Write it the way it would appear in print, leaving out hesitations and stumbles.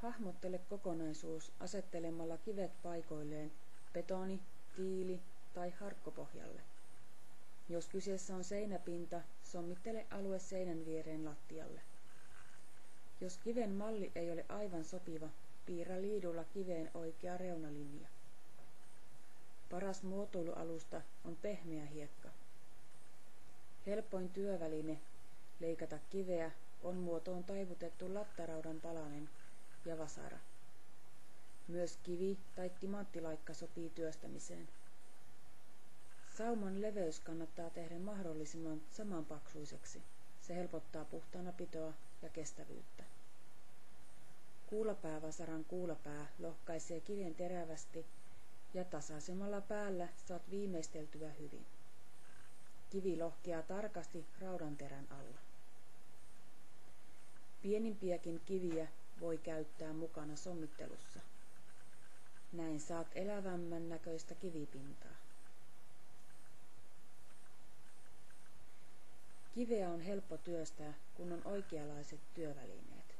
Hahmottele kokonaisuus asettelemalla kivet paikoilleen betoni, tiili tai harkkopohjalle. Jos kyseessä on seinäpinta, sommittele alue seinän viereen lattialle. Jos kiven malli ei ole aivan sopiva, piirrä liidulla kiveen oikea reunalinja. Paras muotoilualusta on pehmeä hiekka. Helpoin työväline leikata kiveä on muotoon taivutettu lattaraudan palanen ja vasara. Myös kivi tai timanttilaikka sopii työstämiseen. Sauman leveys kannattaa tehdä mahdollisimman samanpaksuiseksi. Se helpottaa puhtaanapitoa ja kestävyyttä. Kuulapäävasaran kuulapää lohkaisee kiven terävästi ja tasaisemmalla päällä saat viimeisteltyä hyvin. Kivi lohkeaa tarkasti raudanterän alla. Pienimpiäkin kiviä voi käyttää mukana sommittelussa. Näin saat elävämmän näköistä kivipintaa. Kiveä on helppo työstää, kun on oikeanlaiset työvälineet.